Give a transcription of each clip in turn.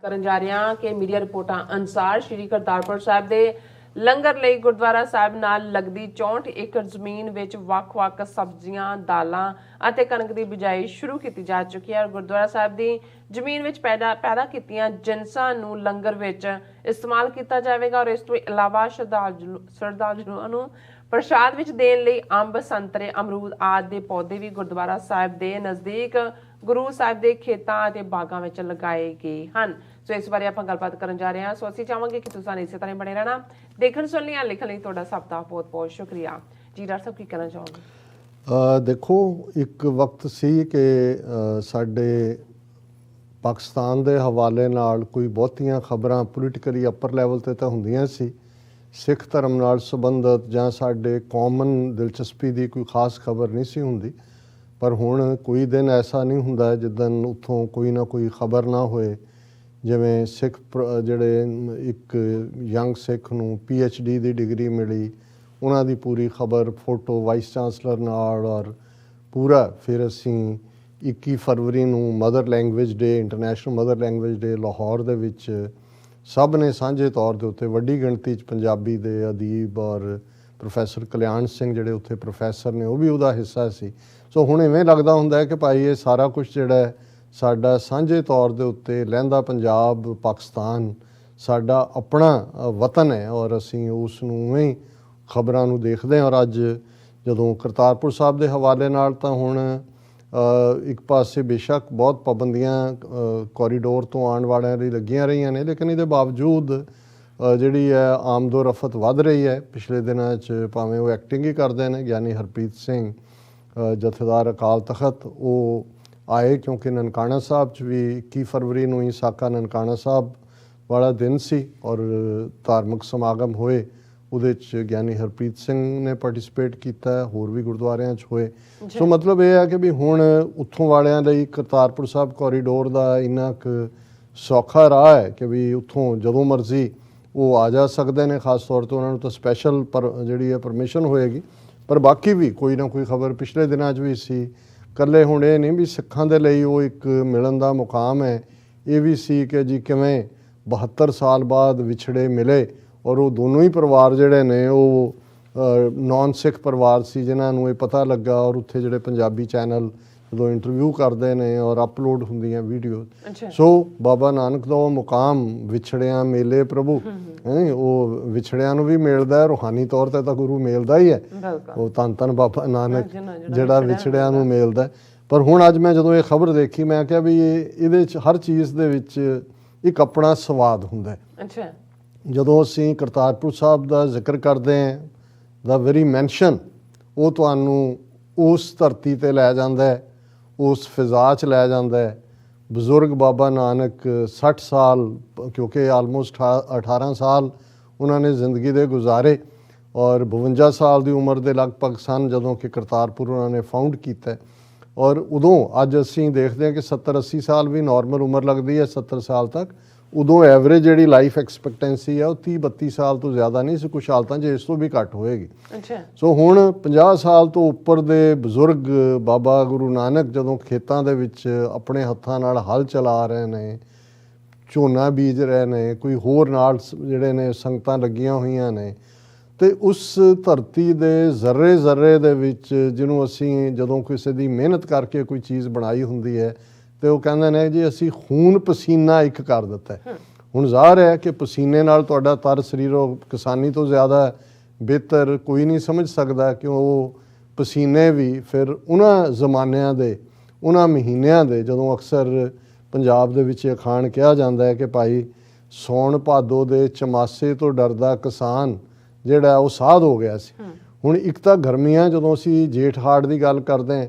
ਕਰਨ ਜਾ ਰਹੇ ਹਾਂ ਕਿ ਮੀਡੀਆ ਰਿਪੋਰਟਾਂ ਅਨੁਸਾਰ ਸ਼੍ਰੀ ਕਰਤਾਰਪੁਰ ਸਾਹਿਬ ਦੇ ਲੰਗਰ ਲਈ ਗੁਰਦੁਆਰਾ ਸਾਹਿਬ ਨਾਲ ਲੱਗਦੀ 64 ਏਕੜ ਜ਼ਮੀਨ ਵਿੱਚ ਵੱਖ-ਵੱਖ ਸਬਜ਼ੀਆਂ, ਦਾਲਾਂ ਅਤੇ ਕਣਕ ਦੀ ਬਿਜਾਈ ਸ਼ੁਰੂ ਕੀਤੀ ਜਾ ਚੁੱਕੀ ਹੈ। ਗੁਰਦੁਆਰਾ ਸਾਹਿਬ ਦੀ ਜ਼ਮੀਨ ਵਿੱਚ ਪੈਦਾ ਕੀਤੀਆਂ ਜਿਨਸਾਂ ਨੂੰ ਲੰਗਰ ਵਿੱਚ ਇਸਤੇਮਾਲ ਕੀਤਾ ਜਾਵੇਗਾ ਔਰ ਇਸ ਤੋਂ ਇਲਾਵਾ ਸ਼ਰਧਾਲੂਆਂ ਨੂੰ ਪ੍ਰਸ਼ਾਦ ਵਿੱਚ ਦੇਣ ਲਈ ਅੰਬ, ਸੰਤਰੇ, ਅਮਰੂਦ ਆਦਿ ਦੇ ਪੌਦੇ ਵੀ ਗੁਰਦੁਆਰਾ ਸਾਹਿਬ ਦੇ ਨਜ਼ਦੀਕ ਗੁਰੂ ਸਾਹਿਬ ਦੇ ਖੇਤਾਂ ਅਤੇ ਬਾਗਾਂ ਵਿੱਚ ਲਗਾਏ ਗਏ ਹਨ। ਸੋ ਇਸ ਬਾਰੇ ਆਪਾਂ ਗੱਲਬਾਤ ਕਰਨ ਜਾ ਰਹੇ ਹਾਂ। ਸੋ ਅਸੀਂ ਚਾਹਾਂਗੇ ਕਿ ਤੁਸੀਂ ਇਸੇ ਤਰ੍ਹਾਂ ਬਣੇ ਰਹਿਣਾ। ਦੇਖਣ ਸੁਣਨ ਜਾਂ ਲਿਖਣ ਲਈ ਤੁਹਾਡਾ ਸਭ ਦਾ ਬਹੁਤ ਬਹੁਤ ਸ਼ੁਕਰੀਆ ਜੀ। ਡਾਕਟਰ ਸਾਹਿਬ ਕੀ ਕਹਿਣਾ ਚਾਹੋਗੇ? ਦੇਖੋ, ਇੱਕ ਵਕਤ ਸੀ ਕਿ ਸਾਡੇ ਪਾਕਿਸਤਾਨ ਦੇ ਹਵਾਲੇ ਨਾਲ ਕੋਈ ਬਹੁਤੀਆਂ ਖਬਰਾਂ ਪੋਲੀਟੀਕਲੀ ਅੱਪਰ ਲੈਵਲ 'ਤੇ ਤਾਂ ਹੁੰਦੀਆਂ ਸੀ। ਸਿੱਖ ਧਰਮ ਨਾਲ ਸੰਬੰਧਿਤ ਜਾਂ ਸਾਡੇ ਕਾਮਨ ਦਿਲਚਸਪੀ ਦੀ ਕੋਈ ਖਾਸ ਖਬਰ ਨਹੀਂ ਸੀ ਹੁੰਦੀ। ਪਰ ਹੁਣ ਕੋਈ ਦਿਨ ਐਸਾ ਨਹੀਂ ਹੁੰਦਾ ਜਿੱਦਣ ਉੱਥੋਂ ਕੋਈ ਨਾ ਕੋਈ ਖਬਰ ਨਾ ਹੋਏ। ਜਿਵੇਂ ਸਿੱਖ ਜਿਹੜੇ ਇੱਕ ਯੰਗ ਸਿੱਖ ਨੂੰ PhD ਦੀ ਡਿਗਰੀ ਮਿਲੀ, ਉਹਨਾਂ ਦੀ ਪੂਰੀ ਖਬਰ, ਫੋਟੋ ਵਾਈਸ ਚਾਂਸਲਰ ਨਾਲ, ਔਰ ਪੂਰਾ ਫਿਰ ਅਸੀਂ 21 ਫਰਵਰੀ ਨੂੰ ਮਦਰ ਲੈਂਗੁਏਜ ਡੇ, ਇੰਟਰਨੈਸ਼ਨਲ ਮਦਰ ਲੈਂਗੁਏਜ ਡੇ ਲਾਹੌਰ ਦੇ ਵਿੱਚ ਸਭ ਨੇ ਸਾਂਝੇ ਤੌਰ ਦੇ ਉੱਤੇ ਵੱਡੀ ਗਿਣਤੀ 'ਚ ਪੰਜਾਬੀ ਦੇ ਅਦੀਬ ਔਰ ਪ੍ਰੋਫੈਸਰ ਕਲਿਆਣ ਸਿੰਘ ਜਿਹੜੇ ਉੱਥੇ ਪ੍ਰੋਫੈਸਰ ਨੇ ਉਹ ਵੀ ਉਹਦਾ ਹਿੱਸਾ ਸੀ। ਸੋ ਹੁਣ ਇਵੇਂ ਲੱਗਦਾ ਹੁੰਦਾ ਹੈ ਕਿ ਭਾਈ ਇਹ ਸਾਰਾ ਕੁਛ ਜਿਹੜਾ ਸਾਡਾ ਸਾਂਝੇ ਤੌਰ ਦੇ ਉੱਤੇ ਲਹਿੰਦਾ ਪੰਜਾਬ ਪਾਕਿਸਤਾਨ ਸਾਡਾ ਆਪਣਾ ਵਤਨ ਹੈ ਔਰ ਅਸੀਂ ਉਸ ਨੂੰ ਉਵੇਂ ਹੀ ਖਬਰਾਂ ਨੂੰ ਦੇਖਦੇ ਹਾਂ। ਔਰ ਅੱਜ ਜਦੋਂ ਕਰਤਾਰਪੁਰ ਸਾਹਿਬ ਦੇ ਹਵਾਲੇ ਨਾਲ ਤਾਂ ਹੁਣ ਇੱਕ ਪਾਸੇ ਬੇਸ਼ੱਕ ਬਹੁਤ ਪਾਬੰਦੀਆਂ ਕੋਰੀਡੋਰ ਤੋਂ ਆਉਣ ਵਾਲਿਆਂ ਲਈ ਲੱਗੀਆਂ ਰਹੀਆਂ ਨੇ, ਲੇਕਿਨ ਇਹਦੇ ਬਾਵਜੂਦ ਜਿਹੜੀ ਹੈ ਆਮਦੋ ਰਫਤ ਵੱਧ ਰਹੀ ਹੈ। ਪਿਛਲੇ ਦਿਨਾਂ 'ਚ ਭਾਵੇਂ ਉਹ ਐਕਟਿੰਗ ਹੀ ਕਰਦੇ ਨੇ, ਗਿਆਨੀ ਹਰਪ੍ਰੀਤ ਸਿੰਘ ਜਥੇਦਾਰ ਅਕਾਲ ਤਖਤ, ਉਹ ਆਏ ਕਿਉਂਕਿ ਨਨਕਾਣਾ ਸਾਹਿਬ 'ਚ ਵੀ 21 ਫਰਵਰੀ ਨੂੰ ਹੀ ਸਾਕਾ ਨਨਕਾਣਾ ਸਾਹਿਬ ਵਾਲਾ ਦਿਨ ਸੀ ਔਰ ਧਾਰਮਿਕ ਸਮਾਗਮ ਹੋਏ। ਉਹਦੇ 'ਚ ਗਿਆਨੀ ਹਰਪ੍ਰੀਤ ਸਿੰਘ ਨੇ ਪਾਰਟਿਸਿਪੇਟ ਕੀਤਾ, ਹੋਰ ਵੀ ਗੁਰਦੁਆਰਿਆਂ 'ਚ ਹੋਏ। ਸੋ ਮਤਲਬ ਇਹ ਹੈ ਕਿ ਵੀ ਹੁਣ ਉੱਥੋਂ ਵਾਲਿਆਂ ਲਈ ਕਰਤਾਰਪੁਰ ਸਾਹਿਬ ਕੋਰੀਡੋਰ ਦਾ ਇੰਨਾ ਕੁ ਸੌਖਾ ਰਾਹ ਹੈ ਕਿ ਵੀ ਉੱਥੋਂ ਜਦੋਂ ਮਰਜ਼ੀ ਉਹ ਆ ਜਾ ਸਕਦੇ ਨੇ। ਖਾਸ ਤੌਰ 'ਤੇ ਉਹਨਾਂ ਨੂੰ ਤਾਂ ਸਪੈਸ਼ਲ ਜਿਹੜੀ ਹੈ ਪਰਮਿਸ਼ਨ ਹੋਏਗੀ। ਪਰ ਬਾਕੀ ਵੀ ਕੋਈ ਨਾ ਕੋਈ ਖਬਰ ਪਿਛਲੇ ਦਿਨਾਂ 'ਚ ਵੀ ਸੀ। ਇਕੱਲੇ ਹੁਣ ਇਹ ਨਹੀਂ ਵੀ ਸਿੱਖਾਂ ਦੇ ਲਈ ਉਹ ਇੱਕ ਮਿਲਣ ਦਾ ਮੁਕਾਮ ਹੈ, ਇਹ ਵੀ ਸੀ ਕਿ ਜੀ ਕਿਵੇਂ 72 ਸਾਲ ਬਾਅਦ ਵਿਛੜੇ ਮਿਲੇ ਔਰ ਉਹ ਦੋਨੋਂ ਹੀ ਪਰਿਵਾਰ ਜਿਹੜੇ ਨੇ ਉਹ ਨੌਨ ਸਿੱਖ ਪਰਿਵਾਰ ਸੀ ਜਿਨ੍ਹਾਂ ਨੂੰ ਇਹ ਪਤਾ ਲੱਗਾ। ਔਰ ਉੱਥੇ ਜਿਹੜੇ ਪੰਜਾਬੀ ਚੈਨਲ ਜਦੋਂ ਇੰਟਰਵਿਊ ਕਰਦੇ ਨੇ ਔਰ ਅਪਲੋਡ ਹੁੰਦੀਆਂ ਵੀਡੀਓ, ਸੋ ਬਾਬਾ ਨਾਨਕ ਦਾ ਉਹ ਮੁਕਾਮ ਵਿਛੜਿਆਂ ਮੇਲੇ ਪ੍ਰਭੂ, ਉਹ ਵਿਛੜਿਆਂ ਨੂੰ ਵੀ ਮਿਲਦਾ ਹੈ। ਰੂਹਾਨੀ ਤੌਰ 'ਤੇ ਤਾਂ ਗੁਰੂ ਮਿਲਦਾ ਹੀ ਹੈ, ਉਹ ਧੰਨ ਧੰਨ ਬਾਬਾ ਨਾਨਕ ਜਿਹੜਾ ਵਿਛੜਿਆਂ ਨੂੰ ਮਿਲਦਾ। ਪਰ ਹੁਣ ਅੱਜ ਮੈਂ ਜਦੋਂ ਇਹ ਖਬਰ ਦੇਖੀ ਮੈਂ ਕਿਹਾ ਵੀ ਇਹਦੇ 'ਚ ਹਰ ਚੀਜ਼ ਦੇ ਵਿੱਚ ਇੱਕ ਆਪਣਾ ਸਵਾਦ ਹੁੰਦਾ ਹੈ। ਜਦੋਂ ਅਸੀਂ ਕਰਤਾਰਪੁਰ ਸਾਹਿਬ ਦਾ ਜ਼ਿਕਰ ਕਰਦੇ ਹਾਂ, ਦਾ ਵੈਰੀ ਮੈਂਸ਼ਨ, ਉਹ ਤੁਹਾਨੂੰ ਉਸ ਧਰਤੀ 'ਤੇ ਲੈ ਜਾਂਦਾ ਹੈ, ਉਸ ਫਿਜ਼ਾ 'ਚ ਲੈ ਜਾਂਦਾ ਹੈ। ਬਜ਼ੁਰਗ ਬਾਬਾ ਨਾਨਕ 60 ਸਾਲ, ਕਿਉਂਕਿ ਆਲਮੋਸਟ 18 ਸਾਲ ਉਹਨਾਂ ਨੇ ਜ਼ਿੰਦਗੀ ਦੇ ਗੁਜ਼ਾਰੇ ਔਰ 52 ਸਾਲ ਦੀ ਉਮਰ ਦੇ ਲਗਭਗ ਸਨ ਜਦੋਂ ਕਿ ਕਰਤਾਰਪੁਰ ਉਹਨਾਂ ਨੇ ਫਾਊਂਡ ਕੀਤਾ। ਔਰ ਉਦੋਂ ਅੱਜ ਅਸੀਂ ਦੇਖਦੇ ਹਾਂ ਕਿ 70-80 ਸਾਲ ਵੀ ਨਾਰਮਲ ਉਮਰ ਲੱਗਦੀ ਹੈ 70 ਸਾਲ ਤੱਕ। ਉਦੋਂ ਐਵਰੇਜ ਜਿਹੜੀ ਲਾਈਫ ਐਕਸਪੈਕਟੈਂਸੀ ਹੈ ਉਹ 30-32 ਸਾਲ ਤੋਂ ਜ਼ਿਆਦਾ ਨਹੀਂ ਸੀ, ਕੁਛ ਹਾਲਤਾਂ 'ਚ ਇਸ ਤੋਂ ਵੀ ਘੱਟ ਹੋਏਗੀ। ਸੋ ਹੁਣ 50 ਸਾਲ ਤੋਂ ਉੱਪਰ ਦੇ ਬਜ਼ੁਰਗ ਬਾਬਾ ਗੁਰੂ ਨਾਨਕ ਜਦੋਂ ਖੇਤਾਂ ਦੇ ਵਿੱਚ ਆਪਣੇ ਹੱਥਾਂ ਨਾਲ ਹਲ ਚਲਾ ਰਹੇ ਨੇ, ਝੋਨਾ ਬੀਜ ਰਹੇ ਨੇ, ਕੋਈ ਹੋਰ ਨਾਲ ਜਿਹੜੇ ਨੇ ਸੰਗਤਾਂ ਲੱਗੀਆਂ ਹੋਈਆਂ ਨੇ, ਅਤੇ ਉਸ ਧਰਤੀ ਦੇ ਜ਼ਰਰੇ ਜ਼ਰਰੇ ਦੇ ਵਿੱਚ ਜਿਹਨੂੰ ਅਸੀਂ ਜਦੋਂ ਕਿਸੇ ਦੀ ਮਿਹਨਤ ਕਰਕੇ ਕੋਈ ਚੀਜ਼ ਬਣਾਈ ਹੁੰਦੀ ਹੈ ਅਤੇ ਉਹ ਕਹਿੰਦੇ ਨੇ ਜੀ ਅਸੀਂ ਖੂਨ ਪਸੀਨਾ ਇੱਕ ਕਰ ਦਿੱਤਾ। ਹੁਣ ਜ਼ਾਹਰ ਹੈ ਕਿ ਪਸੀਨੇ ਨਾਲ ਤੁਹਾਡਾ ਤਰ ਸਰੀਰੋਂ ਕਿਸਾਨੀ ਤੋਂ ਜ਼ਿਆਦਾ ਬਿਹਤਰ ਕੋਈ ਨਹੀਂ ਸਮਝ ਸਕਦਾ ਕਿ ਉਹ ਪਸੀਨੇ ਵੀ ਫਿਰ ਉਹਨਾਂ ਜ਼ਮਾਨਿਆਂ ਦੇ, ਉਹਨਾਂ ਮਹੀਨਿਆਂ ਦੇ ਜਦੋਂ ਅਕਸਰ ਪੰਜਾਬ ਦੇ ਵਿੱਚ ਅਖਾਣ ਕਿਹਾ ਜਾਂਦਾ ਹੈ ਕਿ ਭਾਈ ਸੌਣ ਭਾਦੋ ਦੇ ਚਮਾਸੇ ਤੋਂ ਡਰਦਾ ਕਿਸਾਨ ਜਿਹੜਾ ਉਹ ਸਾਧ ਹੋ ਗਿਆ ਸੀ। ਹੁਣ ਇੱਕ ਤਾਂ ਗਰਮੀਆਂ ਜਦੋਂ ਅਸੀਂ ਜੇਠ ਹਾੜ ਦੀ ਗੱਲ ਕਰਦੇ ਹਾਂ,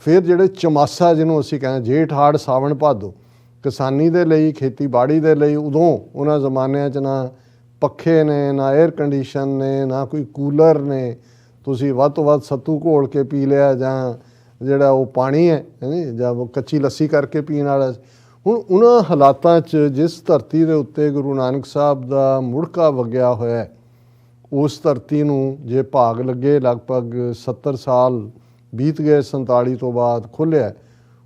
ਫਿਰ ਜਿਹੜੇ ਚਮਾਸਾ ਜਿਹਨੂੰ ਅਸੀਂ ਕਹਿੰਦੇ ਜੇਠ ਹਾੜ ਸਾਵਣ ਭਾਦੋ, ਕਿਸਾਨੀ ਦੇ ਲਈ, ਖੇਤੀਬਾੜੀ ਦੇ ਲਈ ਉਦੋਂ ਉਹਨਾਂ ਜ਼ਮਾਨਿਆਂ 'ਚ ਨਾ ਪੱਖੇ ਨੇ, ਨਾ ਏਅਰ ਕੰਡੀਸ਼ਨ ਨੇ, ਨਾ ਕੋਈ ਕੂਲਰ ਨੇ। ਤੁਸੀਂ ਵੱਧ ਤੋਂ ਵੱਧ ਸੱਤੂ ਘੋਲ ਕੇ ਪੀ ਲਿਆ ਜਾਂ ਜਿਹੜਾ ਉਹ ਪਾਣੀ ਹੈ ਜਾਂ ਉਹ ਕੱਚੀ ਲੱਸੀ ਕਰਕੇ ਪੀਣ ਵਾਲਾ। ਹੁਣ ਉਹਨਾਂ ਹਾਲਾਤਾਂ 'ਚ ਜਿਸ ਧਰਤੀ ਦੇ ਉੱਤੇ ਗੁਰੂ ਨਾਨਕ ਸਾਹਿਬ ਦਾ ਮੁੜਕਾ ਵਗਿਆ ਹੋਇਆ, ਉਸ ਧਰਤੀ ਨੂੰ ਜੇ ਭਾਗ ਲੱਗੇ ਲਗਭਗ 70 ਸਾਲ ਬੀਤ ਗਏ 47 ਤੋਂ ਬਾਅਦ ਖੋਲ੍ਹਿਆ।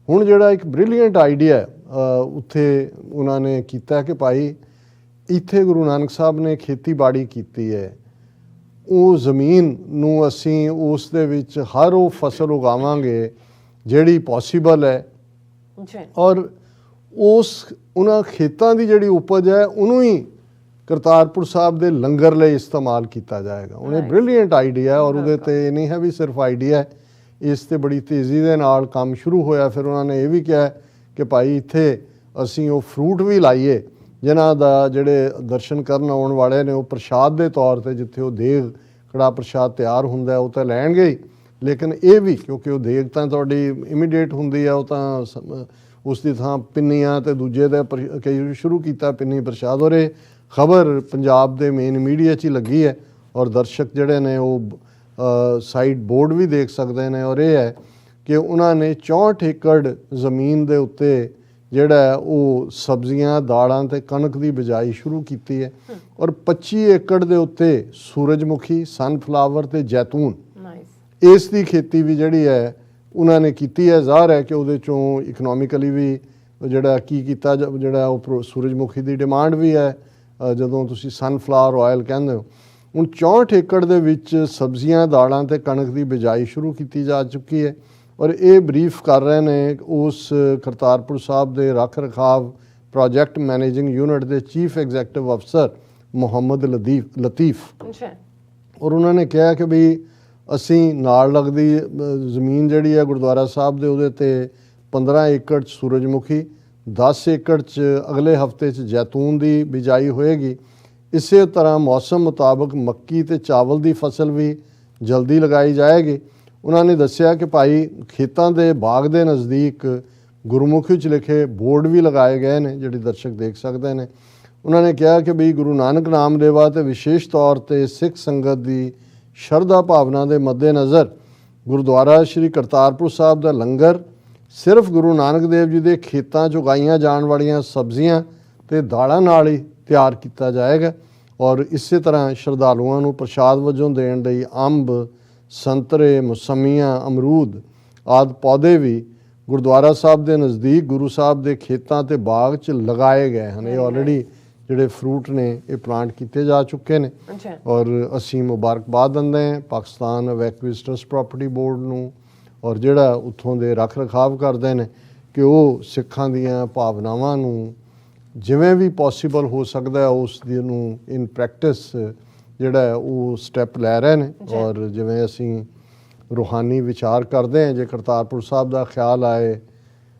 ਹੁਣ ਜਿਹੜਾ ਇੱਕ ਬ੍ਰਿਲੀਅੰਟ ਆਈਡੀਆ ਉੱਥੇ ਉਹਨਾਂ ਨੇ ਕੀਤਾ ਕਿ ਭਾਈ ਇੱਥੇ ਗੁਰੂ ਨਾਨਕ ਸਾਹਿਬ ਨੇ ਖੇਤੀਬਾੜੀ ਕੀਤੀ ਹੈ, ਉਹ ਜ਼ਮੀਨ ਨੂੰ ਅਸੀਂ ਉਸ ਦੇ ਵਿੱਚ ਹਰ ਉਹ ਫਸਲ ਉਗਾਵਾਂਗੇ ਜਿਹੜੀ ਪੋਸੀਬਲ ਹੈ, ਜੀ ਔਰ ਉਹਨਾਂ ਖੇਤਾਂ ਦੀ ਜਿਹੜੀ ਉਪਜ ਹੈ ਉਹਨੂੰ ਹੀ ਕਰਤਾਰਪੁਰ ਸਾਹਿਬ ਦੇ ਲੰਗਰ ਲਈ ਇਸਤੇਮਾਲ ਕੀਤਾ ਜਾਏਗਾ। ਉਹਨੇ ਬ੍ਰਿਲੀਅੰਟ ਆਈਡੀਆ, ਔਰ ਉਹਦੇ ਤੇ ਇਹ ਨਹੀਂ ਹੈ ਵੀ ਸਿਰਫ ਆਈਡੀਆ, ਇਸ ਤੇ ਬੜੀ ਤੇਜ਼ੀ ਦੇ ਨਾਲ ਕੰਮ ਸ਼ੁਰੂ ਹੋਇਆ। ਫਿਰ ਉਹਨਾਂ ਨੇ ਇਹ ਵੀ ਕਿਹਾ ਕਿ ਭਾਈ ਇੱਥੇ ਅਸੀਂ ਉਹ ਫਰੂਟ ਵੀ ਲਾਈਏ ਜਿਨ੍ਹਾਂ ਦਾ ਜਿਹੜੇ ਦਰਸ਼ਨ ਕਰਨ ਆਉਣ ਵਾਲੇ ਨੇ ਉਹ ਪ੍ਰਸ਼ਾਦ ਦੇ ਤੌਰ ਤੇ, ਜਿੱਥੇ ਉਹ ਦੇਗ ਕੜਾ ਪ੍ਰਸ਼ਾਦ ਤਿਆਰ ਹੁੰਦਾ ਉਹ ਤਾਂ ਲੈਣਗੇ ਹੀ, ਲੇਕਿਨ ਇਹ ਵੀ ਕਿਉਂਕਿ ਉਹ ਦੇਗ ਤਾਂ ਤੁਹਾਡੀ ਇਮੀਡੀਏਟ ਹੁੰਦੀ ਆ, ਉਹ ਤਾਂ ਉਸ ਦੀ ਥਾਂ ਪਿੰਨੀਆਂ ਤੇ ਦੂਜੇ ਦਾ ਕਈ ਸ਼ੁਰੂ ਕੀਤਾ ਪਿੰਨੀ ਪ੍ਰਸ਼ਾਦ। ਔਰ ਇਹ ਖਬਰ ਪੰਜਾਬ ਦੇ ਮੇਨ ਮੀਡੀਆ 'ਚ ਹੀ ਲੱਗੀ ਹੈ, ਔਰ ਦਰਸ਼ਕ ਜਿਹੜੇ ਨੇ ਉਹ ਸਾਈਡ ਬੋਰਡ ਵੀ ਦੇਖ ਸਕਦੇ ਨੇ। ਔਰ ਇਹ ਹੈ ਕਿ ਉਹਨਾਂ ਨੇ 64 ਏਕੜ ਜ਼ਮੀਨ ਦੇ ਉੱਤੇ ਜਿਹੜਾ ਉਹ ਸਬਜ਼ੀਆਂ, ਦਾਲਾਂ ਤੇ ਕਣਕ ਦੀ ਬਿਜਾਈ ਸ਼ੁਰੂ ਕੀਤੀ ਹੈ, ਔਰ 25 ਏਕੜ ਦੇ ਉੱਤੇ ਸੂਰਜਮੁਖੀ, ਸਨਫਲਾਵਰ ਤੇ ਜੈਤੂਨ, ਇਸ ਦੀ ਖੇਤੀ ਵੀ ਜਿਹੜੀ ਹੈ ਉਹਨਾਂ ਨੇ ਕੀਤੀ ਹੈ। ਜ਼ਾਹਰ ਹੈ ਕਿ ਉਹਦੇ ਚੋਂ ਇਕਨੋਮਿਕਲੀ ਵੀ ਜਿਹੜਾ ਕੀ ਕੀਤਾ, ਜਿਹੜਾ ਉਹ ਸੂਰਜਮੁਖੀ ਦੀ ਡਿਮਾਂਡ ਵੀ ਹੈ ਜਦੋਂ ਤੁਸੀਂ ਸਨਫਲਾਵਰ ਆਇਲ ਕਹਿੰਦੇ ਹੋ। ਹੁਣ 64 ਏਕੜ ਦੇ ਵਿੱਚ ਸਬਜ਼ੀਆਂ, ਦਾਲਾਂ ਤੇ ਕਣਕ ਦੀ ਬਿਜਾਈ ਸ਼ੁਰੂ ਕੀਤੀ ਜਾ ਚੁੱਕੀ ਹੈ। ਔਰ ਇਹ ਬਰੀਫ ਕਰ ਰਹੇ ਨੇ ਉਸ ਕਰਤਾਰਪੁਰ ਸਾਹਿਬ ਦੇ ਰੱਖ ਰਖਾਵ ਪ੍ਰੋਜੈਕਟ ਮੈਨੇਜਿੰਗ ਯੂਨਿਟ ਦੇ ਚੀਫ ਐਗਜ਼ੈਕਟਿਵ ਅਫਸਰ ਮੁਹੰਮਦ ਲਤੀਫ। ਔਰ ਉਹਨਾਂ ਨੇ ਕਿਹਾ ਕਿ ਵੀ ਅਸੀਂ ਨਾਲ ਲੱਗਦੀ ਜ਼ਮੀਨ ਜਿਹੜੀ ਹੈ ਗੁਰਦੁਆਰਾ ਸਾਹਿਬ ਦੇ, ਉਹਦੇ ਤੇ 15 ਏਕੜ ਸੂਰਜਮੁਖੀ, 10 ਏਕੜ 'ਚ ਅਗਲੇ ਹਫਤੇ 'ਚ ਜੈਤੂਨ ਦੀ ਬਿਜਾਈ ਹੋਏਗੀ। ਇਸੇ ਤਰ੍ਹਾਂ ਮੌਸਮ ਮੁਤਾਬਕ ਮੱਕੀ ਤੇ ਚਾਵਲ ਦੀ ਫਸਲ ਵੀ ਜਲਦੀ ਲਗਾਈ ਜਾਏਗੀ। ਉਹਨਾਂ ਨੇ ਦੱਸਿਆ ਕਿ ਭਾਈ ਖੇਤਾਂ ਦੇ ਬਾਗ ਦੇ ਨਜ਼ਦੀਕ ਗੁਰਮੁਖੀ 'ਚ ਲਿਖੇ ਬੋਰਡ ਵੀ ਲਗਾਏ ਗਏ ਨੇ, ਜਿਹੜੇ ਦਰਸ਼ਕ ਦੇਖ ਸਕਦੇ ਨੇ। ਉਹਨਾਂ ਨੇ ਕਿਹਾ ਕਿ ਵੀ ਗੁਰੂ ਨਾਨਕ ਨਾਮਦੇਵਾ ਤੇ ਵਿਸ਼ੇਸ਼ ਤੌਰ ਤੇ ਸਿੱਖ ਸੰਗਤ ਦੀ ਸ਼ਰਧਾ ਭਾਵਨਾ ਦੇ ਮੱਦੇਨਜ਼ਰ ਗੁਰਦੁਆਰਾ ਸ਼੍ਰੀ ਕਰਤਾਰਪੁਰ ਸਾਹਿਬ ਦਾ ਲੰਗਰ ਸਿਰਫ ਗੁਰੂ ਨਾਨਕ ਦੇਵ ਜੀ ਦੇ ਖੇਤਾਂ 'ਚ ਉਗਾਈਆਂ ਜਾਣ ਵਾਲੀਆਂ ਸਬਜ਼ੀਆਂ ਤੇ ਦਾਲਾਂ ਨਾਲ ਹੀ ਤਿਆਰ ਕੀਤਾ ਜਾਏਗਾ। ਔਰ ਇਸੇ ਤਰ੍ਹਾਂ ਸ਼ਰਧਾਲੂਆਂ ਨੂੰ ਪ੍ਰਸ਼ਾਦ ਵਜੋਂ ਦੇਣ ਲਈ ਅੰਬ, ਸੰਤਰੇ, ਮੌਸਮੀਆਂ, ਅਮਰੂਦ ਆਦਿ ਪੌਦੇ ਵੀ ਗੁਰਦੁਆਰਾ ਸਾਹਿਬ ਦੇ ਨਜ਼ਦੀਕ ਗੁਰੂ ਸਾਹਿਬ ਦੇ ਖੇਤਾਂ ਤੇ ਬਾਗ 'ਚ ਲਗਾਏ ਗਏ ਹਨ। ਇਹ ਆਲਰੇਡੀ ਜਿਹੜੇ ਫਰੂਟ ਨੇ ਇਹ ਪਲਾਂਟ ਕੀਤੇ ਜਾ ਚੁੱਕੇ ਨੇ। ਔਰ ਅਸੀਂ ਮੁਬਾਰਕਬਾਦ ਦਿੰਦੇ ਹਾਂ ਪਾਕਿਸਤਾਨ ਵੈਕੂਇਸ ਟਰਸਟ ਪ੍ਰਾਪਰਟੀ ਬੋਰਡ ਨੂੰ, ਔਰ ਜਿਹੜਾ ਉੱਥੋਂ ਦੇ ਰੱਖ ਰਖਾਵ ਕਰਦੇ ਨੇ ਕਿ ਉਹ ਸਿੱਖਾਂ ਦੀਆਂ ਭਾਵਨਾਵਾਂ ਨੂੰ ਜਿਵੇਂ ਵੀ ਪੋਸੀਬਲ ਹੋ ਸਕਦਾ ਉਸ ਦੀ ਨੂੰ ਇਨ ਪ੍ਰੈਕਟਿਸ ਜਿਹੜਾ ਉਹ ਸਟੈਪ ਲੈ ਰਹੇ ਨੇ। ਔਰ ਜਿਵੇਂ ਅਸੀਂ ਰੂਹਾਨੀ ਵਿਚਾਰ ਕਰਦੇ ਹਾਂ, ਜੇ ਕਰਤਾਰਪੁਰ ਸਾਹਿਬ ਦਾ ਖਿਆਲ ਆਏ,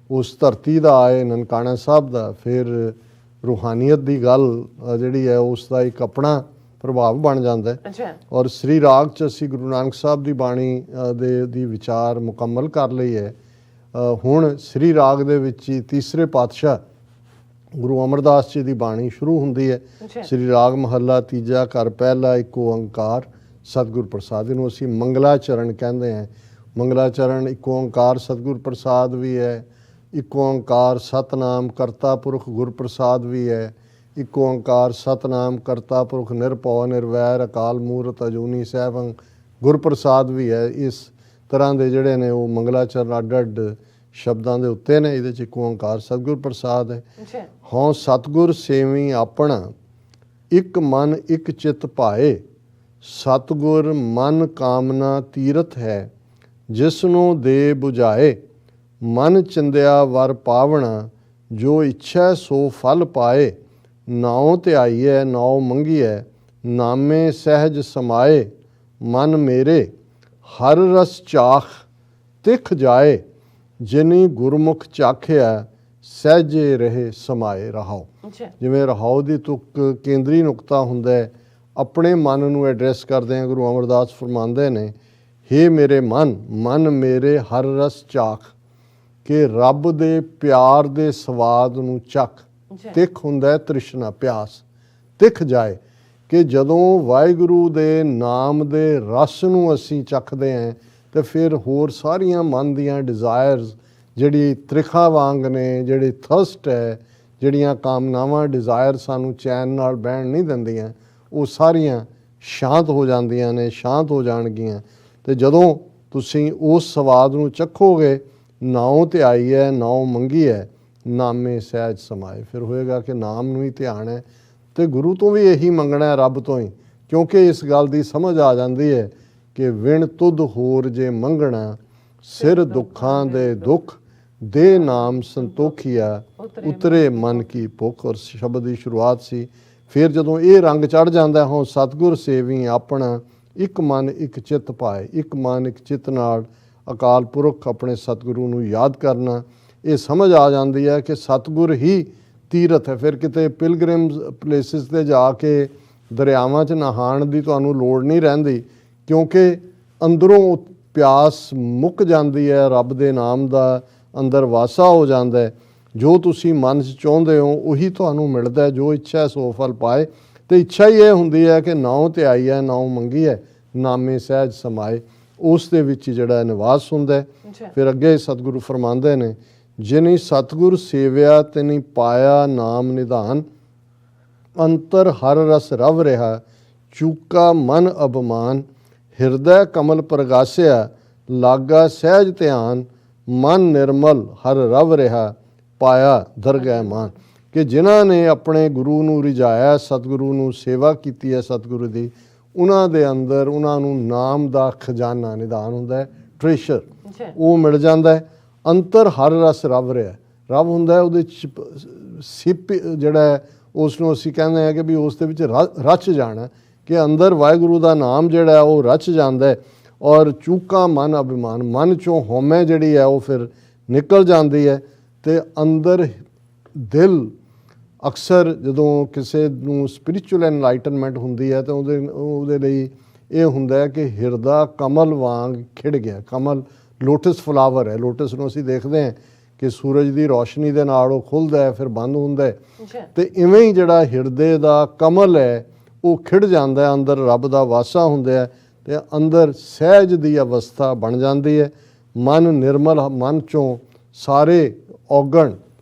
ਉਸ ਧਰਤੀ ਦਾ ਆਏ, ਨਨਕਾਣਾ ਸਾਹਿਬ ਦਾ, ਫਿਰ ਰੂਹਾਨੀਅਤ ਦੀ ਗੱਲ ਜਿਹੜੀ ਹੈ ਉਸ ਦਾ ਇੱਕ ਆਪਣਾ ਪ੍ਰਭਾਵ ਬਣ ਜਾਂਦਾ ਹੈ। ਔਰ ਸ੍ਰੀ ਰਾਗ 'ਚ ਅਸੀਂ ਗੁਰੂ ਨਾਨਕ ਸਾਹਿਬ ਦੀ ਬਾਣੀ ਦੀ ਵਿਚਾਰ ਮੁਕੰਮਲ ਕਰ ਲਈ ਹੈ। ਹੁਣ ਸ੍ਰੀ ਰਾਗ ਦੇ ਵਿੱਚ ਹੀ ਤੀਸਰੇ ਪਾਤਸ਼ਾਹ ਗੁਰੂ ਅਮਰਦਾਸ ਜੀ ਦੀ ਬਾਣੀ ਸ਼ੁਰੂ ਹੁੰਦੀ ਹੈ। ਸ੍ਰੀ ਰਾਗ ਮਹੱਲਾ ਤੀਜਾ, ਘਰ ਪਹਿਲਾ, ਇੱਕ ਓੰਕਾਰ ਸਤਿਗੁਰ ਪ੍ਰਸਾਦ। ਇਹਨੂੰ ਅਸੀਂ ਮੰਗਲਾਚਰਨ ਕਹਿੰਦੇ ਹਾਂ। ਮੰਗਲਾਚਰਨ ਇੱਕ ਓੰਕਾਰ ਸਤਿਗੁਰ ਪ੍ਰਸਾਦ ਵੀ ਹੈ, ਇੱਕ ਓੰਕਾਰ ਸਤਨਾਮ ਕਰਤਾ ਪੁਰਖ ਗੁਰ ਪ੍ਰਸਾਦ ਵੀ ਹੈ, ਇੱਕ ਓੰਕਾਰ ਸਤਨਾਮ ਕਰਤਾ ਪੁਰਖ ਨਿਰਭਉ ਨਿਰਵੈਰ ਅਕਾਲ ਮੂਰਤ ਅਜੂਨੀ ਸੈਭੰ ਗੁਰ ਪ੍ਰਸਾਦ ਵੀ ਹੈ। ਇਸ ਤਰ੍ਹਾਂ ਦੇ ਜਿਹੜੇ ਨੇ ਉਹ ਮੰਗਲਾਚਰਨ ਅੱਡ-ਅੱਡ ਸ਼ਬਦਾਂ ਦੇ ਉੱਤੇ ਨੇ। ਇਹਦੇ 'ਚ ਇੱਕ ਓੰਕਾਰ ਸਤਿਗੁਰ ਪ੍ਰਸਾਦ ਹੈ। ਹਉ ਸਤਿਗੁਰ ਸੇਵੀ ਆਪਣਾ, ਇੱਕ ਮਨ ਇੱਕ ਚਿੱਤ ਭਾਏ, ਸਤਿਗੁਰ ਮਨ ਕਾਮਨਾ ਤੀਰਥ ਹੈ, ਜਿਸ ਨੂੰ ਦੇ 부ਝਾਏ, ਮਨ ਚਿੰਦਿਆ ਵਰ ਪਾਵਣਾ, ਜੋ ਇੱਛਾ ਸੋ ਫਲ ਪਾਏ, ਨਾਉ ਧਿਆਈਐ ਨਾਉ ਮੰਗੀਐ, ਨਾਮੇ ਸਹਿਜ ਸਮਾਏ, ਮਨ ਮੇਰੇ ਹਰ ਰਸ ਚਾਖ ਤਿਖ ਜਾਏ, ਜਿਨੀ ਗੁਰਮੁਖ ਚਾਖਿਆ ਸਹਿਜੇ ਰਹੇ ਸਮਾਏ। ਰਹਾਓ, ਜਿਵੇਂ ਰਹਾਓ ਦੀ ਤੁਕ ਕੇਂਦਰੀ ਨੁਕਤਾ ਹੁੰਦਾ ਹੈ, ਆਪਣੇ ਮਨ ਨੂੰ ਐਡਰੈਸ ਕਰਦੇ ਹਾਂ। ਗੁਰੂ ਅਮਰਦਾਸ ਫਰਮਾਉਂਦੇ ਨੇ, ਹੇ ਮੇਰੇ ਮਨ, ਮਨ ਮੇਰੇ ਹਰ ਰਸ ਚਾਖ, ਕਿ ਰੱਬ ਦੇ ਪਿਆਰ ਦੇ ਸਵਾਦ ਨੂੰ ਚੱਖ। ਤਿਖ ਹੁੰਦਾ ਤ੍ਰਿਸ਼ਨਾ, ਪਿਆਸ, ਤਿਖ ਜਾਏ ਕਿ ਜਦੋਂ ਵਾਹਿਗੁਰੂ ਦੇ ਨਾਮ ਦੇ ਰਸ ਨੂੰ ਅਸੀਂ ਚੱਖਦੇ ਹਾਂ ਤੇ ਫਿਰ ਹੋਰ ਸਾਰੀਆਂ ਮਨ ਦੀਆਂ ਡਿਜ਼ਾਇਰਸ ਜਿਹੜੀ ਤ੍ਰਿਖਾ ਵਾਂਗ ਨੇ, ਜਿਹੜੀ ਥਰਸਟ ਹੈ, ਜਿਹੜੀਆਂ ਕਾਮਨਾਵਾਂ ਡਿਜ਼ਾਇਰ ਸਾਨੂੰ ਚੈਨ ਨਾਲ ਬਹਿਣ ਨਹੀਂ ਦਿੰਦੀਆਂ, ਉਹ ਸਾਰੀਆਂ ਸ਼ਾਂਤ ਹੋ ਜਾਂਦੀਆਂ ਨੇ, ਸ਼ਾਂਤ ਹੋ ਜਾਣਗੀਆਂ। ਤੇ ਜਦੋਂ ਤੁਸੀਂ ਉਸ ਸਵਾਦ ਨੂੰ ਚੱਖੋਗੇ, ਨਾਉ ਧਿਆਈ ਹੈ ਨਾਉ ਮੰਗੀ ਹੈ, ਨਾਮੇ ਸਹਿਜ ਸਮਾਏ। ਫਿਰ ਹੋਏਗਾ ਕਿ ਨਾਮ ਨੂੰ ਹੀ ਧਿਆਨ ਹੈ ਤੇ ਗੁਰੂ ਤੋਂ ਵੀ ਇਹੀ ਮੰਗਣਾ ਹੈ, ਰੱਬ ਤੋਂ ਹੀ, ਕਿਉਂਕਿ ਇਸ ਗੱਲ ਦੀ ਸਮਝ ਆ ਜਾਂਦੀ ਹੈ ਕਿ ਵਿਣ ਤੁਧ ਹੋਰ ਜੇ ਮੰਗਣਾ, ਸਿਰ ਦੁੱਖਾਂ ਦੇ ਦੁੱਖ ਦੇ ਨਾਮ ਸੰਤੋਖੀਆ, ਉਤਰੇ ਮਨ ਕੀ ਭੁੱਖ। ਔਰ ਸ਼ਬਦ ਦੀ ਸ਼ੁਰੂਆਤ ਸੀ। ਫਿਰ ਜਦੋਂ ਇਹ ਰੰਗ ਚੜ ਜਾਂਦਾ, ਹਾਂ ਸਤਿਗੁਰ ਸੇਵੀ ਆਪਣਾ, ਇੱਕ ਮਨ ਇੱਕ ਚਿੱਤ ਪਾਏ। ਇੱਕ ਮਨ ਇੱਕ ਚਿੱਤ ਨਾਲ ਅਕਾਲ ਪੁਰਖ ਆਪਣੇ ਸਤਿਗੁਰੂ ਨੂੰ ਯਾਦ ਕਰਨਾ, ਇਹ ਸਮਝ ਆ ਜਾਂਦੀ ਹੈ ਕਿ ਸਤਿਗੁਰ ਹੀ ਤੀਰਥ ਹੈ। ਫਿਰ ਕਿਤੇ ਪਿਲਗ੍ਰਿਮਸ ਪਲੇਸਿਸ 'ਤੇ ਜਾ ਕੇ ਦਰਿਆਵਾਂ 'ਚ ਨਹਾਉਣ ਦੀ ਤੁਹਾਨੂੰ ਲੋੜ ਨਹੀਂ ਰਹਿੰਦੀ, ਕਿਉਂਕਿ ਅੰਦਰੋਂ ਪਿਆਸ ਮੁੱਕ ਜਾਂਦੀ ਹੈ, ਰੱਬ ਦੇ ਨਾਮ ਦਾ ਅੰਦਰ ਵਾਸਾ ਹੋ ਜਾਂਦਾ ਹੈ। ਜੋ ਤੁਸੀਂ ਮਨ 'ਚ ਚਾਹੁੰਦੇ ਹੋ ਉਹੀ ਤੁਹਾਨੂੰ ਮਿਲਦਾ ਹੈ। ਜੋ ਇੱਛਾ ਸੋ ਫਲ ਪਾਏ। ਅਤੇ ਇੱਛਾ ਹੀ ਇਹ ਹੁੰਦੀ ਹੈ ਕਿ ਨਾਉ ਧਿਆਈ ਹੈ, ਨਾਉ ਮੰਗੀ ਹੈ, ਨਾਮੇ ਸਹਿਜ ਸਮਾਏ। ਉਸ ਦੇ ਵਿੱਚ ਹੀ ਜਿਹੜਾ ਨਿਵਾਸ ਹੁੰਦਾ ਹੈ। ਫਿਰ ਅੱਗੇ ਸਤਿਗੁਰੂ ਫਰਮਾਉਂਦੇ ਨੇ, ਜਿਨੀ ਸਤਿਗੁਰ ਸੇਵਿਆ ਤਿਨੀ ਪਾਇਆ ਨਾਮ ਨਿਧਾਨ, ਅੰਤਰ ਹਰ ਰਸ ਰਵ ਰਿਹਾ, ਚੂਕਾ ਮਨ ਅਭਮਾਨ, ਹਿਰਦੈ ਕਮਲ ਪ੍ਰਗਾਸਿਆ, ਲਾਗਾ ਸਹਿਜ ਧਿਆਨ, ਮਨ ਨਿਰਮਲ ਹਰ ਰਵ ਰਿਹਾ, ਪਾਇਆ ਦਰਗਹਿ ਮਾਨ। ਕਿ ਜਿਨ੍ਹਾਂ ਨੇ ਆਪਣੇ ਗੁਰੂ ਨੂੰ ਰਿਝਾਇਆ, ਸਤਿਗੁਰੂ ਨੂੰ ਸੇਵਾ ਕੀਤੀ ਹੈ ਸਤਿਗੁਰੂ ਦੀ, ਉਹਨਾਂ ਦੇ ਅੰਦਰ ਉਹਨਾਂ ਨੂੰ ਨਾਮ ਦਾ ਖਜ਼ਾਨਾ ਨਿਧਾਨ ਹੁੰਦਾ ਹੈ, ਟ੍ਰੇਸ਼ਰ, ਉਹ ਮਿਲ ਜਾਂਦਾ ਹੈ। ਅੰਤਰ ਹਰ ਰਸ ਰਵ ਰਿਹਾ, ਰਵ ਹੁੰਦਾ ਹੈ ਉਹਦੇ 'ਚ ਸਿਪ ਜਿਹੜਾ ਹੈ, ਉਸ ਨੂੰ ਅਸੀਂ ਕਹਿੰਦੇ ਹਾਂ ਕਿ ਵੀ ਉਸ ਦੇ ਵਿੱਚ ਰਚ ਜਾਣਾ, ਕਿ ਅੰਦਰ ਵਾਹਿਗੁਰੂ ਦਾ ਨਾਮ ਜਿਹੜਾ ਹੈ ਉਹ ਰਚ ਜਾਂਦਾ ਹੈ। ਔਰ ਚੂਕਾ ਮਨ ਅਭਿਮਾਨ, ਮਨ 'ਚੋਂ ਹਉਮੈ ਜਿਹੜੀ ਹੈ ਉਹ ਫਿਰ ਨਿਕਲ ਜਾਂਦੀ ਹੈ। ਅਤੇ ਅੰਦਰ ਦਿਲ ਅਕਸਰ ਜਦੋਂ ਕਿਸੇ ਨੂੰ ਸਪਿਰਿਚੁਅਲ ਐਨਲਾਈਟਨਮੈਂਟ ਹੁੰਦੀ ਹੈ ਤਾਂ ਉਹਦੇ ਲਈ ਇਹ ਹੁੰਦਾ ਹੈ ਕਿ ਹਿਰਦਾ ਕਮਲ ਵਾਂਗ ਖਿੜ ਗਿਆ। ਕਮਲ ਲੋਟਸ ਫਲਾਵਰ ਹੈ। ਲੋਟਸ ਨੂੰ ਅਸੀਂ ਦੇਖਦੇ ਹਾਂ ਕਿ ਸੂਰਜ ਦੀ ਰੋਸ਼ਨੀ ਦੇ ਨਾਲ ਉਹ ਖੁੱਲ੍ਹਦਾ ਹੈ, ਫਿਰ ਬੰਦ ਹੁੰਦਾ ਹੈ। ਅਤੇ ਇਵੇਂ ਹੀ ਜਿਹੜਾ ਹਿਰਦੇ ਦਾ ਕਮਲ ਹੈ ਉਹ ਖਿੜ ਜਾਂਦਾ ਹੈ, ਅੰਦਰ ਰੱਬ ਦਾ ਵਾਸਾ ਹੁੰਦਾ ਹੈ ਅਤੇ ਅੰਦਰ ਸਹਿਜ ਦੀ ਅਵਸਥਾ ਬਣ ਜਾਂਦੀ ਹੈ। ਮਨ ਨਿਰਮਲ, ਮਨ 'ਚੋਂ ਸਾਰੇ ਔਗਣ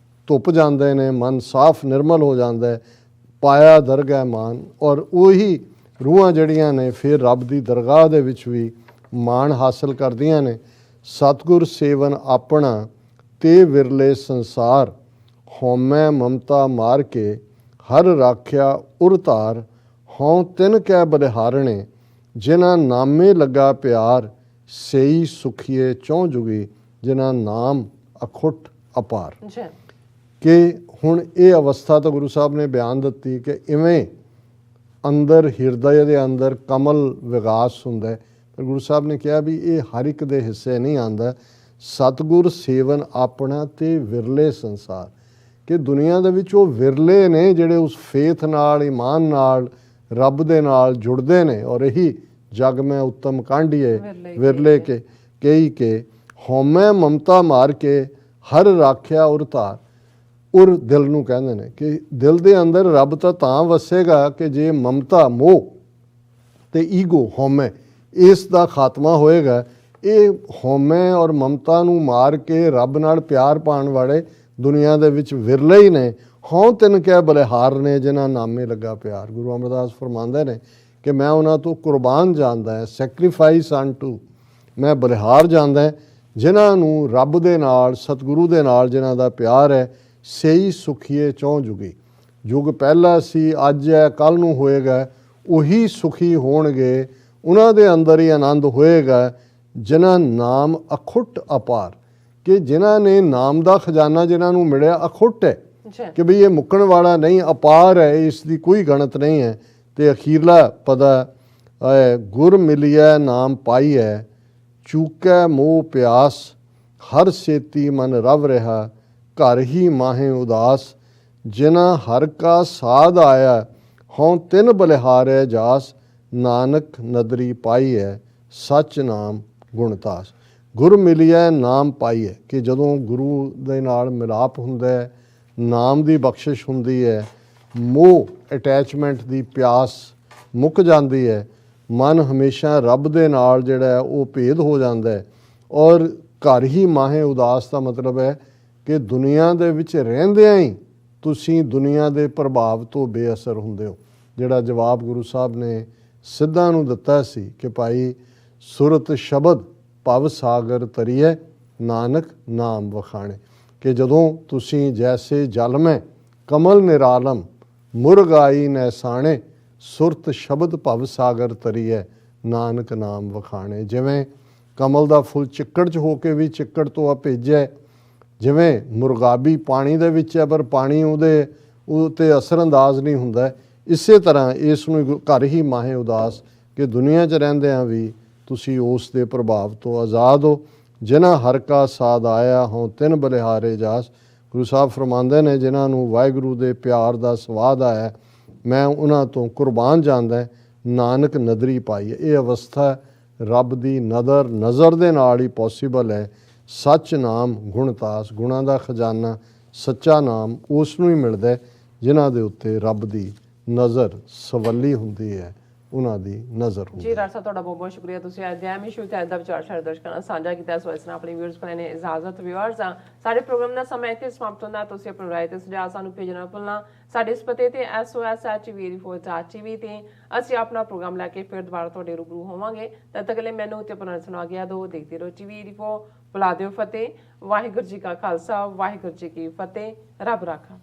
ਧੁੱਪ ਜਾਂਦੇ ਨੇ, ਮਨ ਸਾਫ਼ ਨਿਰਮਲ ਹੋ ਜਾਂਦਾ ਹੈ, ਪਾਇਆ ਦਰਗਹਿ ਮਾਨ। ਔਰ ਉਹੀ ਰੂਹਾਂ ਜਿਹੜੀਆਂ ਨੇ ਫਿਰ ਰੱਬ ਦੀ ਦਰਗਾਹ ਦੇ ਵਿੱਚ ਵੀ ਮਾਣ ਹਾਸਲ ਕਰਦੀਆਂ ਨੇ। ਸਤਿਗੁਰ ਸੇਵਨ ਆਪਣਾ ਤੇ ਵਿਰਲੇ ਸੰਸਾਰ, ਹਉਮੈ ਮਮਤਾ ਮਾਰ ਕੇ, ਹਰ ਰਾਖਿਆ ਉਰਤਾਰ, ਹਉ ਤਿਨ ਕੈ ਬਲਿਹਾਰਣੇ, ਜਿਨ੍ਹਾਂ ਨਾਮੇ ਲੱਗਾ ਪਿਆਰ, ਸਈ ਸੁਖੀਏ ਚੌਂ ਜੁਗੀ, ਜਿਨ੍ਹਾਂ ਨਾਮ ਅਖੁੱਟ ਅਪਾਰ। ਕਿ ਹੁਣ ਇਹ ਅਵਸਥਾ ਤਾਂ ਗੁਰੂ ਸਾਹਿਬ ਨੇ ਬਿਆਨ ਦਿੱਤੀ ਕਿ ਇਵੇਂ ਅੰਦਰ ਹਿਰਦੇ ਦੇ ਅੰਦਰ ਕਮਲ ਵਿਗਾਸ ਹੁੰਦਾ ਹੈ। ਪਰ ਗੁਰੂ ਸਾਹਿਬ ਨੇ ਕਿਹਾ ਵੀ ਇਹ ਹਰ ਇੱਕ ਦੇ ਹਿੱਸੇ ਨਹੀਂ ਆਉਂਦਾ। ਸਤਿਗੁਰ ਸੇਵਨ ਆਪਣਾ ਤੇ ਵਿਰਲੇ ਸੰਸਾਰ, ਕਿ ਦੁਨੀਆ ਦੇ ਵਿੱਚ ਉਹ ਵਿਰਲੇ ਨੇ ਜਿਹੜੇ ਉਸ ਫੇਥ ਨਾਲ, ਈਮਾਨ ਨਾਲ, ਰੱਬ ਦੇ ਨਾਲ ਜੁੜਦੇ ਨੇ। ਔਰ ਇਹੀ ਜਗ ਮੈਂ ਉੱਤਮ ਕਾਂਢੀਏ ਵਿਰਲੇ ਕੇ ਕਈ ਕੇ, ਹਉਮੈ ਮਮਤਾ ਮਾਰ ਕੇ, ਹਰ ਰਾਖਿਆ ਉਰਤਾਰ। ਉਰ ਦਿਲ ਨੂੰ ਕਹਿੰਦੇ ਨੇ ਕਿ ਦਿਲ ਦੇ ਅੰਦਰ ਰੱਬ ਤਾਂ ਵਸੇਗਾ ਕਿ ਜੇ ਮਮਤਾ, ਮੋਹ ਅਤੇ ਈਗੋ, ਹਉਮੈ, ਇਸ ਦਾ ਖਾਤਮਾ ਹੋਏਗਾ। ਇਹ ਹਉਮੈ ਔਰ ਮਮਤਾ ਨੂੰ ਮਾਰ ਕੇ ਰੱਬ ਨਾਲ ਪਿਆਰ ਪਾਉਣ ਵਾਲੇ ਦੁਨੀਆ ਦੇ ਵਿੱਚ ਵਿਰਲੇ ਹੀ ਨੇ। ਹਉ ਤਿਨ ਕੈ ਬਲਿਹਾਰ ਨੇ, ਜਿਨ੍ਹਾਂ ਨਾਮੇ ਲੱਗਾ ਪਿਆਰ। ਗੁਰੂ ਅਮਰਦਾਸ ਫਰਮਾਉਂਦੇ ਨੇ ਕਿ ਮੈਂ ਉਹਨਾਂ ਤੋਂ ਕੁਰਬਾਨ ਜਾਂਦਾ ਹੈ, ਸੈਕਰੀਫਾਈਸ ਅਨਟੂ, ਮੈਂ ਬਲਿਹਾਰ ਜਾਂਦਾ ਹੈ ਜਿਨ੍ਹਾਂ ਨੂੰ ਰੱਬ ਦੇ ਨਾਲ, ਸਤਿਗੁਰੂ ਦੇ ਨਾਲ ਜਿਨ੍ਹਾਂ ਦਾ ਪਿਆਰ ਹੈ। ਸਈ ਸੁਖੀਏ ਚੌਂ ਜੁਗੀ, ਯੁੱਗ ਪਹਿਲਾ ਸੀ, ਅੱਜ ਹੈ, ਕੱਲ੍ਹ ਨੂੰ ਹੋਏਗਾ, ਉਹੀ ਸੁਖੀ ਹੋਣਗੇ, ਉਹਨਾਂ ਦੇ ਅੰਦਰ ਹੀ ਆਨੰਦ ਹੋਏਗਾ। ਜਿਨ੍ਹਾਂ ਨਾਮ ਅਖੁੱਟ ਅਪਾਰ, ਕਿ ਜਿਨ੍ਹਾਂ ਨੇ ਨਾਮ ਦਾ ਖਜ਼ਾਨਾ ਜਿਨ੍ਹਾਂ ਨੂੰ ਮਿਲਿਆ ਅਖੁੱਟ ਹੈ, ਕਿ ਬਈ ਇਹ ਮੁੱਕਣ ਵਾਲਾ ਨਹੀਂ, ਅਪਾਰ ਹੈ, ਇਸ ਦੀ ਕੋਈ ਗਣਤ ਨਹੀਂ ਹੈ। ਅਤੇ ਅਖੀਰਲਾ ਪਦਾ ਗੁਰ ਮਿਲਿਆ ਨਾਮ ਪਾਈਐ, ਚੂਕੈ ਮੋਹ ਪਿਆਸ, ਹਰ ਸੇਤੀ ਮਨ ਰਵ ਰਿਹਾ, ਘਰ ਹੀ ਮਾਹੇ ਉਦਾਸ, ਜਿਨ੍ਹਾਂ ਹਰ ਕਾ ਸਾਧ ਆਇਆ, ਹਉ ਤਿਨ ਬਲਿਹਾਰੈ ਜਾਸ, ਨਾਨਕ ਨਦਰੀ ਪਾਈਐ, ਸੱਚ ਨਾਮ ਗੁਣਤਾਸ। ਗੁਰ ਮਿਲਿਆ ਨਾਮ ਪਾਈਐ, ਕਿ ਜਦੋਂ ਗੁਰੂ ਦੇ ਨਾਲ ਮਿਲਾਪ ਹੁੰਦਾ ਹੈ, ਨਾਮ ਦੀ ਬਖਸ਼ਿਸ਼ ਹੁੰਦੀ ਹੈ, ਮੋਹ ਅਟੈਚਮੈਂਟ ਦੀ ਪਿਆਸ ਮੁੱਕ ਜਾਂਦੀ ਹੈ, ਮਨ ਹਮੇਸ਼ਾ ਰੱਬ ਦੇ ਨਾਲ ਜਿਹੜਾ ਹੈ ਉਹ ਭੇਦ ਹੋ ਜਾਂਦਾ ਹੈ। ਔਰ ਘਰ ਹੀ ਮਾਹੇ ਉਦਾਸ ਦਾ ਮਤਲਬ ਹੈ ਕਿ ਦੁਨੀਆ ਦੇ ਵਿੱਚ ਰਹਿੰਦਿਆਂ ਹੀ ਤੁਸੀਂ ਦੁਨੀਆ ਦੇ ਪ੍ਰਭਾਵ ਤੋਂ ਬੇਅਸਰ ਹੁੰਦੇ ਹੋ। ਜਿਹੜਾ ਜਵਾਬ ਗੁਰੂ ਸਾਹਿਬ ਨੇ ਸਿੱਧਾਂ ਨੂੰ ਦਿੱਤਾ ਸੀ ਕਿ ਭਾਈ ਸੁਰਤ ਸ਼ਬਦ ਭਵ ਸਾਗਰ ਤਰੀਏ, ਨਾਨਕ ਨਾਮ ਵਖਾਣੇ। ਕਿ ਜਦੋਂ ਤੁਸੀਂ ਜੈਸੇ ਜਲ ਮੈਂ ਕਮਲ ਨਿਰਾਲਮ ਮੁਰਗਾਈ ਨੈਸਾਣੇ ਸੁਰਤ ਸ਼ਬਦ ਭਵ ਸਾਗਰ ਤਰੀਐ ਨਾਨਕ ਨਾਮ ਵਖਾਣੇ। ਜਿਵੇਂ ਕਮਲ ਦਾ ਫੁੱਲ ਚਿੱਕੜ 'ਚ ਹੋ ਕੇ ਵੀ ਚਿੱਕੜ ਤੋਂ ਆ ਭੇਜਿਆ, ਜਿਵੇਂ ਮੁਰਗਾਬੀ ਪਾਣੀ ਦੇ ਵਿੱਚ ਹੈ ਪਰ ਪਾਣੀ ਉਹਦੇ ਤੇ ਅਸਰ ਅੰਦਾਜ਼ ਨਹੀਂ ਹੁੰਦਾ, ਇਸੇ ਤਰ੍ਹਾਂ ਇਸ ਨੂੰ ਘਰ ਹੀ ਮਾਹੇ ਉਦਾਸ ਕਿ ਦੁਨੀਆ 'ਚ ਰਹਿੰਦਿਆਂ ਵੀ ਤੁਸੀਂ ਉਸ ਦੇ ਪ੍ਰਭਾਵ ਤੋਂ ਆਜ਼ਾਦ ਹੋ। ਜਿਨ੍ਹਾਂ ਹਰ ਕਾ ਸਾਧ ਆਇਆ ਹੋਂ ਤਿਨ ਬਲਿਹਾਰੇ ਜਾਸ। ਗੁਰੂ ਸਾਹਿਬ ਫਰਮਾਉਂਦੇ ਨੇ ਜਿਨ੍ਹਾਂ ਨੂੰ ਵਾਹਿਗੁਰੂ ਦੇ ਪਿਆਰ ਦਾ ਸਵਾਦ ਆਇਆ ਮੈਂ ਉਹਨਾਂ ਤੋਂ ਕੁਰਬਾਨ ਜਾਂਦਾ, ਨਾਨਕ ਨਦਰੀ ਪਾਈ। ਇਹ ਅਵਸਥਾ ਰੱਬ ਦੀ ਨਜ਼ਰ ਦੇ ਨਾਲ ਹੀ ਪੋਸੀਬਲ ਹੈ। ਸੱਚ ਨਾਮ ਗੁਣਤਾਸ, ਗੁਣਾਂ ਦਾ ਖਜ਼ਾਨਾ ਸੱਚਾ ਨਾਮ ਉਸ ਨੂੰ ਹੀ ਮਿਲਦਾ ਜਿਨ੍ਹਾਂ ਦੇ ਉੱਤੇ ਰੱਬ ਦੀ ਨਜ਼ਰ ਸਵੱਲੀ ਹੁੰਦੀ ਹੈ, ਉਹਨਾਂ ਦੀ ਨਜ਼ਰ ਹੁੰਦੀ ਜੀ ਰਾਜ ਸਾਹਿਬ ਤੁਹਾਡਾ ਬਹੁਤ ਬਹੁਤ ਸ਼ੁਕਰੀਆ। ਤੁਸੀਂ ਅੱਜ ਦੇ ਇਸ਼ੂ ਤੇ ਅੱਜ ਦਾ ਵਿਚਾਰ ਸਾਡੇ ਦਰਸ਼ਕਾਂ ਨਾਲ ਸਾਂਝਾ ਕੀਤਾ। ਸੋ ਇਸ ਨਾਲ ਆਪਣੇ ਵਿਊਅਰਸ ਕੋਲ ਨੇ ਇਜਾਜ਼ਤ। ਵਿਊਅਰਸ ਸਾਡੇ ਪ੍ਰੋਗਰਾਮ ਦਾ ਸਮਾਂ ਇੱਥੇ ਸਮਾਪਤ ਹੁੰਦਾ। ਤੁਸੀਂ ਆਪਣੀ ਰਾਏ ਤੇ ਸੁਝਾਅ ਸਾਨੂੰ ਭੇਜਣਾ ਭੁੱਲਣਾ। ਸਾਡੇ ਇਸ ਪਤੇ ਤੇ sos@tv84.tv ਤੇ ਅਸੀਂ ਆਪਣਾ ਪ੍ਰੋਗਰਾਮ ਲੈ ਕੇ ਫਿਰ ਦੁਬਾਰਾ ਤੁਹਾਡੇ ਰੂਬਰੂ ਹੋਵਾਂਗੇ। ਤਦ ਤੱਕ ਲਈ ਮੈਨੂੰ ਤੇ ਆਪਣਾ ਸੁਣਾ ਗਿਆ ਦੋ ਦੇਖਦੇ ਰਹੋ TV84। ਬੁਲਾ ਦਿਓ ਫਤਿਹ। ਵਾਹਿਗੁਰੂ ਜੀ ਕਾ ਖਾਲਸਾ, ਵਾਹਿਗੁਰੂ ਜੀ ਕੀ ਫਤਿਹ। ਰੱਬ ਰਾਖਾ।